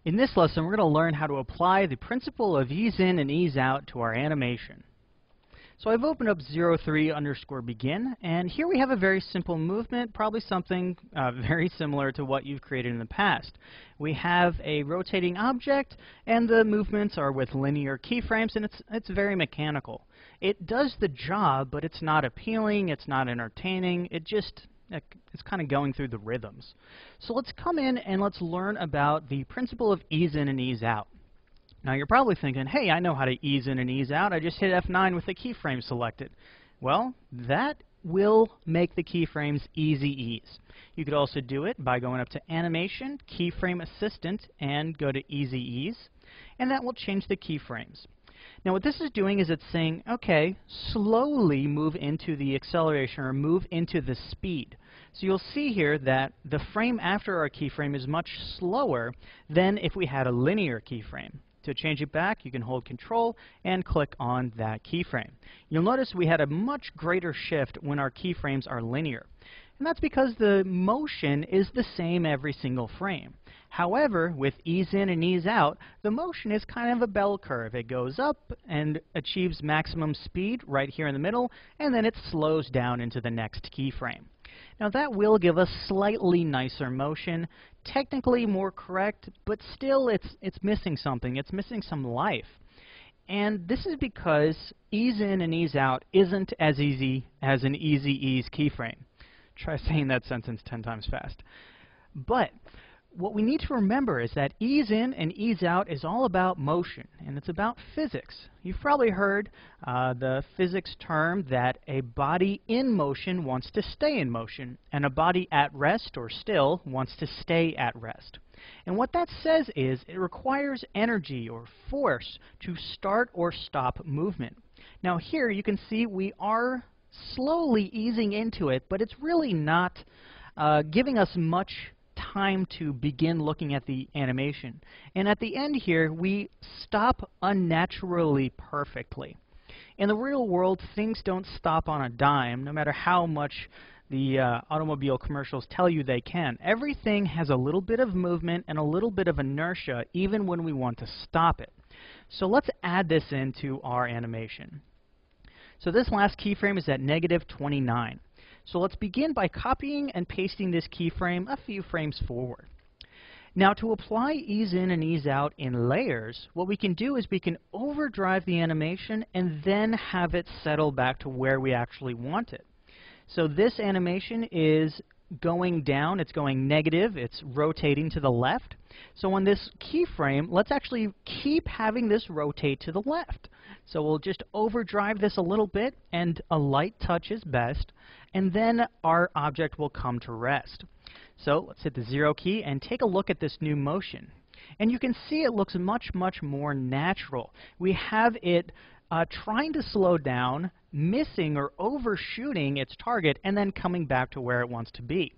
In this lesson, we're going to learn how to apply the principle of ease in and ease out to our animation. So I've opened up 03_begin, and here we have a very simple movement, probably something very similar to what you've created in the past. We have a rotating object, and the movements are with linear keyframes, and it's very mechanical. It does the job, but it's not appealing, it's not entertaining, it's kind of going through the rhythms. So let's come in and let's learn about the principle of ease in and ease out. Now you're probably thinking, hey, I know how to ease in and ease out. I just hit F9 with the keyframe selected. Well, that will make the keyframes easy ease. You could also do it by going up to Animation, Keyframe Assistant, and go to Easy Ease, and that will change the keyframes. Now what this is doing is it's saying, okay, slowly move into the acceleration or move into the speed. So you'll see here that the frame after our keyframe is much slower than if we had a linear keyframe. To change it back, you can hold Control and click on that keyframe. You'll notice we had a much greater shift when our keyframes are linear. And that's because the motion is the same every single frame. However, with ease in and ease out, the motion is kind of a bell curve. It goes up and achieves maximum speed right here in the middle, and then it slows down into the next keyframe. Now that will give us slightly nicer motion, technically more correct, but still it's missing something. It's missing some life. And this is because ease in and ease out isn't as easy as an easy ease keyframe. Try saying that sentence 10 times fast. But what we need to remember is that ease in and ease out is all about motion, and it's about physics. You've probably heard the physics term that a body in motion wants to stay in motion, and a body at rest or still wants to stay at rest. And what that says is it requires energy or force to start or stop movement. Now here you can see we are slowly easing into it, but it's really not giving us much time to begin looking at the animation. And at the end here, we stop unnaturally perfectly. In the real world, things don't stop on a dime, no matter how much the automobile commercials tell you they can. Everything has a little bit of movement and a little bit of inertia, even when we want to stop it. So let's add this into our animation. So this last keyframe is at -29. So let's begin by copying and pasting this keyframe a few frames forward. Now to apply ease in and ease out in layers, what we can do is we can overdrive the animation and then have it settle back to where we actually want it. So this animation is going down, it's going negative, it's rotating to the left. So on this keyframe, let's actually keep having this rotate to the left. So we'll just overdrive this a little bit, and a light touch is best, and then our object will come to rest. So let's hit the 0 key and take a look at this new motion. And you can see it looks much, much more natural. We have it trying to slow down, missing or overshooting its target, and then coming back to where it wants to be.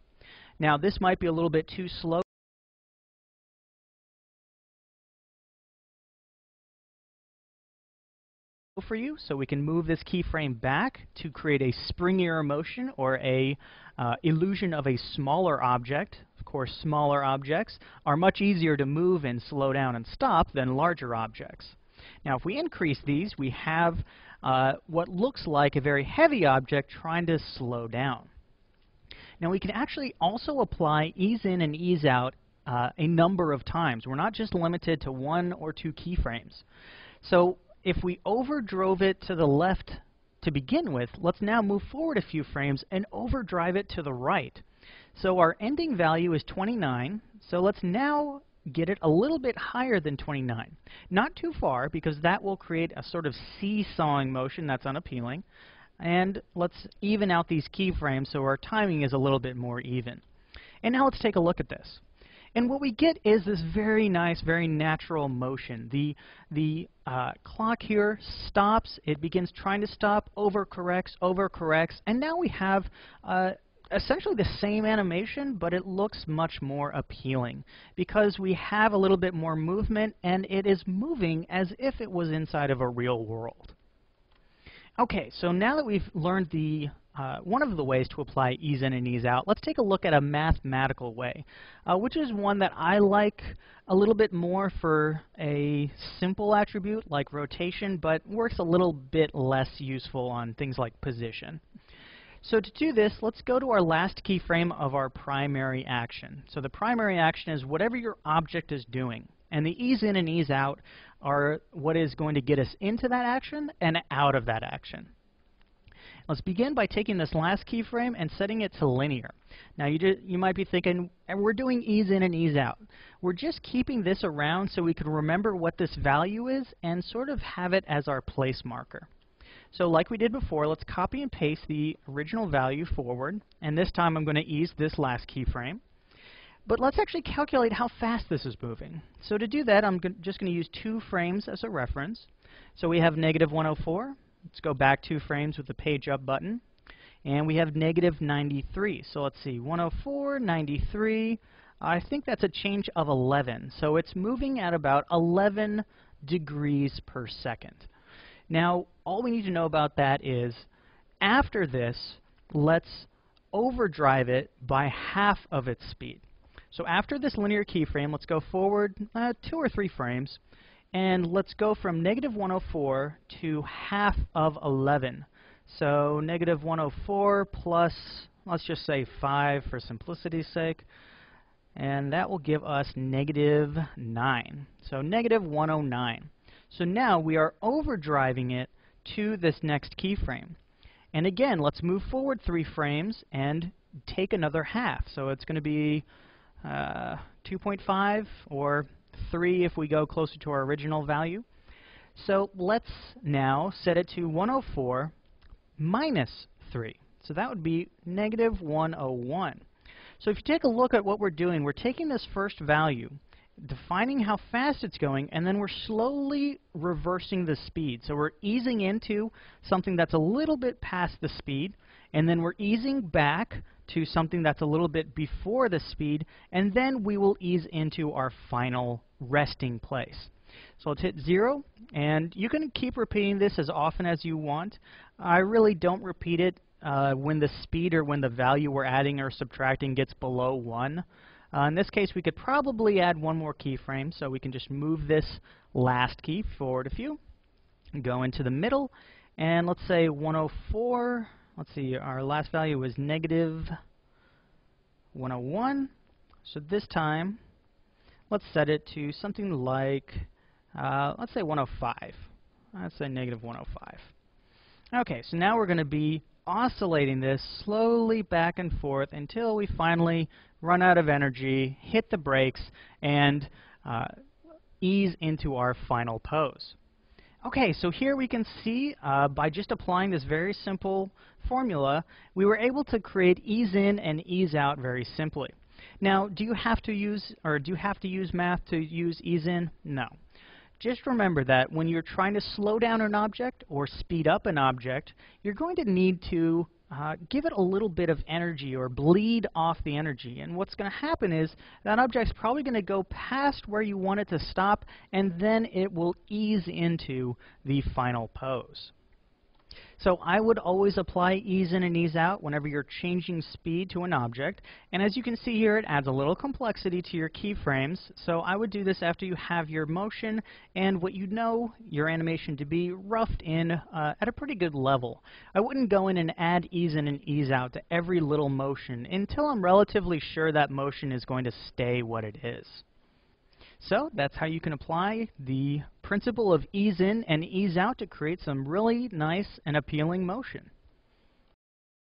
Now this might be a little bit too slow for you, so we can move this keyframe back to create a springier motion or a illusion of a smaller object. Of course, smaller objects are much easier to move and slow down and stop than larger objects. Now if we increase these, we have what looks like a very heavy object trying to slow down. Now we can actually also apply ease in and ease out a number of times. We're not just limited to 1 or 2 keyframes. So if we overdrove it to the left to begin with, let's now move forward a few frames and overdrive it to the right. So our ending value is 29, so let's now get it a little bit higher than 29. Not too far, because that will create a sort of seesawing motion that's unappealing. And let's even out these keyframes so our timing is a little bit more even. And now let's take a look at this. And what we get is this very nice, very natural motion. The clock here stops, it begins trying to stop, overcorrects, and now we have essentially the same animation, but it looks much more appealing because we have a little bit more movement, and it is moving as if it was inside of a real world. Okay, so now that we've learned one of the ways to apply ease in and ease out, let's take a look at a mathematical way, which is one that I like a little bit more for a simple attribute like rotation, but works a little bit less useful on things like position. So to do this, let's go to our last keyframe of our primary action. So the primary action is whatever your object is doing, and the ease in and ease out are what is going to get us into that action and out of that action. Let's begin by taking this last keyframe and setting it to linear. Now you might be thinking, we're doing ease in and ease out. We're just keeping this around so we can remember what this value is and sort of have it as our place marker. So like we did before, let's copy and paste the original value forward, and this time I'm going to ease this last keyframe. But let's actually calculate how fast this is moving. So to do that, I'm just going to use 2 frames as a reference. So we have -104. Let's go back 2 frames with the page up button. And we have -93. So let's see, 104, 93. I think that's a change of 11. So it's moving at about 11 degrees per second. Now, all we need to know about that is, after this, let's overdrive it by half of its speed. So after this linear keyframe, let's go forward 2 or 3 frames, and let's go from -104 to half of 11. So -104 plus, let's just say 5 for simplicity's sake, and that will give us -9. So -109. So now we are overdriving it to this next keyframe. And again, let's move forward 3 frames and take another half. So it's going to be 2.5 or 3 if we go closer to our original value. So let's now set it to 104 minus 3. So that would be -101. So if you take a look at what we're doing, we're taking this first value, defining how fast it's going, and then we're slowly reversing the speed. So we're easing into something that's a little bit past the speed, and then we're easing back to something that's a little bit before the speed, and then we will ease into our final resting place. So let's hit 0, and you can keep repeating this as often as you want. I really don't repeat it when the speed or when the value we're adding or subtracting gets below 1. In this case, we could probably add 1 more keyframe, so we can just move this last key forward a few, go into the middle, and let's say 104. Let's see, our last value was -101. So this time, let's set it to something like, let's say 105. Let's say -105. Okay, so now we're going to be oscillating this slowly back and forth until we finally run out of energy, hit the brakes, and ease into our final pose. Okay, so here we can see by just applying this very simple formula, we were able to create ease in and ease out very simply. Now, do you have to use math to use ease in? No. Just remember that when you're trying to slow down an object or speed up an object, you're going to need to give it a little bit of energy or bleed off the energy. And what's going to happen is that object's probably going to go past where you want it to stop, and then it will ease into the final pose. So I would always apply ease in and ease out whenever you're changing speed to an object. And as you can see here, it adds a little complexity to your keyframes. So I would do this after you have your motion and what you know your animation to be roughed in at a pretty good level. I wouldn't go in and add ease in and ease out to every little motion until I'm relatively sure that motion is going to stay what it is. So that's how you can apply the principle of ease in and ease out to create some really nice and appealing motion.